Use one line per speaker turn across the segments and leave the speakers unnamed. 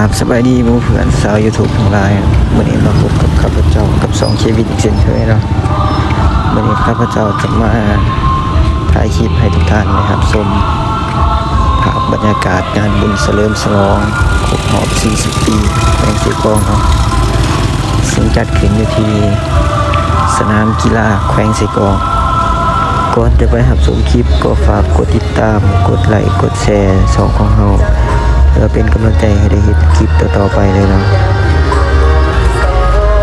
บสบายดีหมู่เพื่อนสาว YouTube ทั้งหลายวันนี้มาพบกับข้าพเจ้ากับสองเควินอีกเช่นเคยเนาะวันนี้ข้าพเจ้าจะมาถ่ายคลิปให้ทุกท่านนะครับชมภาพบรรยากาศงานบุญเฉลิมฉลองครบรอบ 40 ปีแขวงสีกองเนาะซึ่งจัดขึ้นอยู่ที่สนามกีฬาแขวงสีกองก่อนจะไปรับชมคลิปก็ฝากกดติดตามกดไลค์กดแชร์ช่องของเราเพื่อเป็นกำลังใจให้ได้เห็นคลิปต่อๆไปเลยเนาะ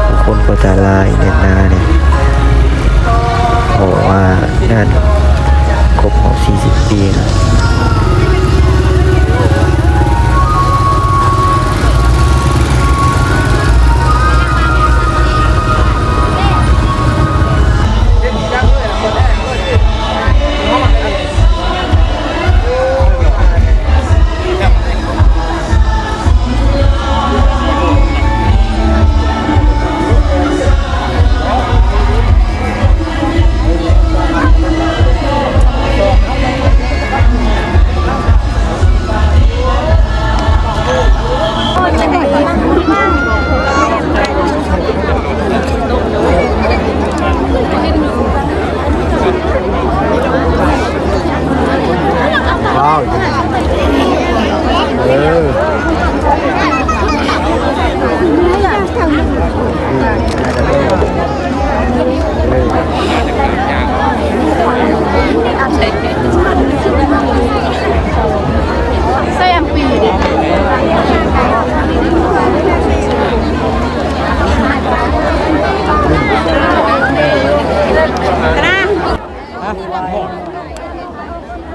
ทุกคนก็จะไลน์เน็ตนาเนี่ยบอกว่างานครบรอบ 40 ปีนะ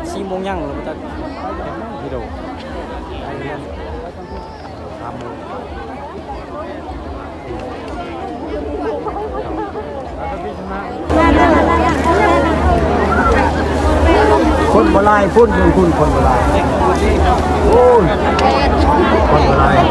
4 โมงยังเราจะวิดีโอคนโบราณพุ่นคุณคนโบราณโอ้ยคนโบราณ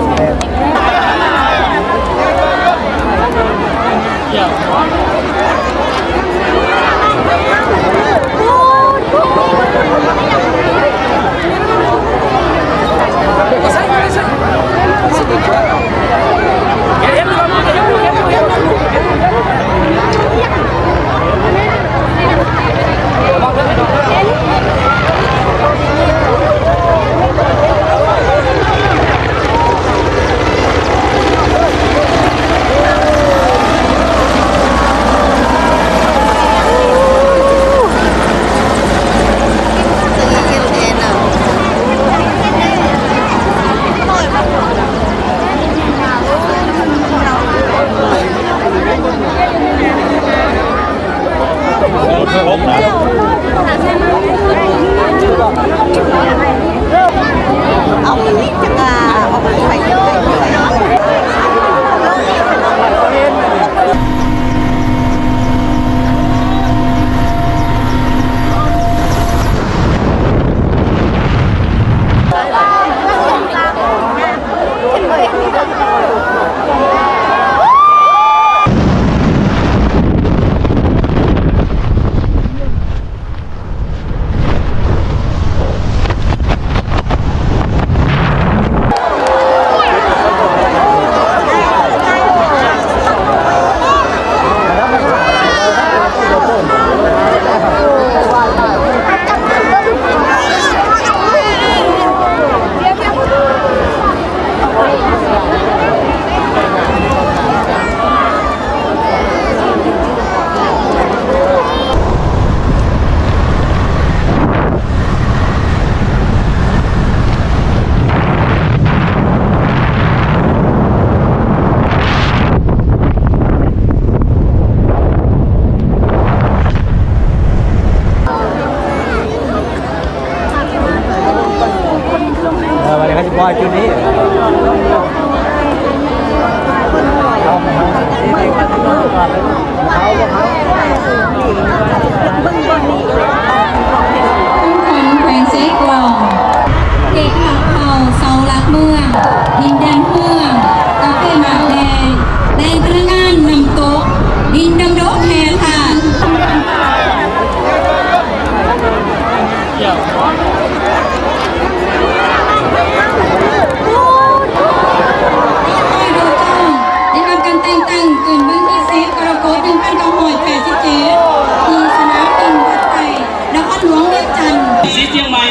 สีเชียงใหม่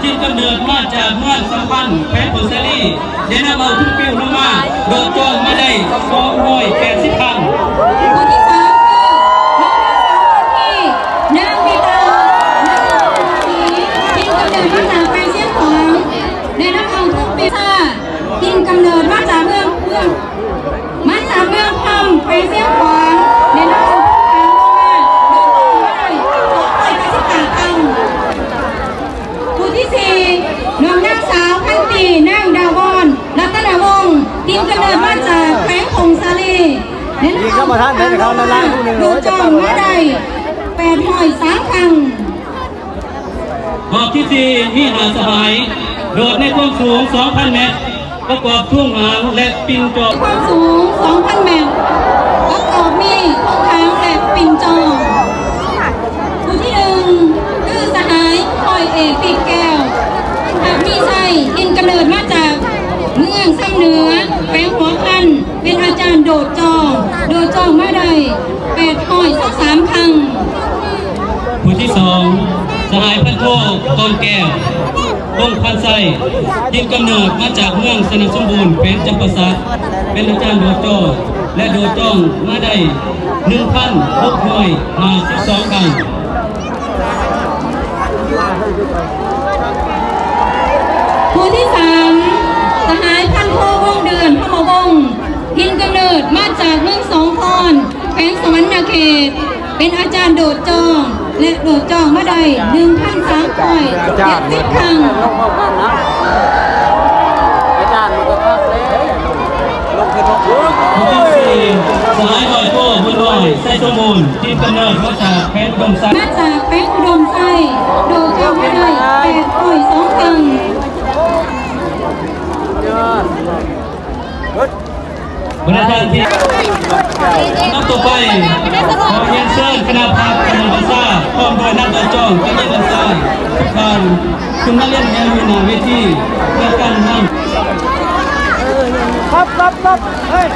จึงกำเนิดมาจากเมืองสัมพันธ์แพทย์ผลซาลีได้นำเอาทุกปิ้วลงมาโดยจ้องไม่ได้280 ครั้ง
คนที่สามคือน้องนางสาวที่นางปีตาที่กำเนิดมาจากแปลงเสียงของได้นำเอาทุกปีซ่าที่กำเนิดมาจากเมืองคำแปลงเสียงของได้นำเอาผู้ที่สี่น้องนางสาวพันปีนางดาวอนรัตนวงศ์ทีมกำเนิดมาจากแขวงคงซาลีเน้นเข้ามาท่านเป็นเขาละล่างดูจอมไม่ได้803 ครั้ง
รอบที่สี่นี่หาสบายโดดในความสูง 2,000 เมตรประกอบทุ่งหางและปิงจอบ
ความสูง 2,000 เมตรประกอบมีทุ่งหางและปิงจอบผู้ที่หนึ่งคือสหายคอยเอกติดแก้วหากมีชัยกินกำเนิดมาจากเมืองซ้ำเหนือแขวงหัวพันเป็นอาจารย์โดดจองมาได้803 ครั้ง
ผู้ที่สองสหายพันโทกองแก้ววงพันไซยิงกำเนิดมาจากเมืองสนับสมบูรณ์เป็นจำปาสักเป็นอาจารย์โดดจ้องและโดดจ้องมาได้ 1,652 ครั้ง
ผู้ที่สามสหายพันโทวงเดือนพมวงทินกำเนิดมาจากเมืองสองคอนแขวงสวรรณเขตเป็นอาจารย์โดดจองและโดดจองมาได้1,370 ครั้ง
ผู้ที่สี่สหายลอยโก้บุญลอยไส้สมบูรณ์ที่กำเนิดมาจากแพทย์ดมไซ
มาจากแพทย์อุดมไซโดดจองมาได้802 ครั้ง
บรรดาที่นับต่อไปขอเรียนเชิญคณะพักกำลังภาษาพร้อมด้วยนักต่อจ้องกำลังภาษาทุกท่านคุณมาเล่นยังอยู่หน้าเวทีเพื่อการนำ
ครับเฮ้ย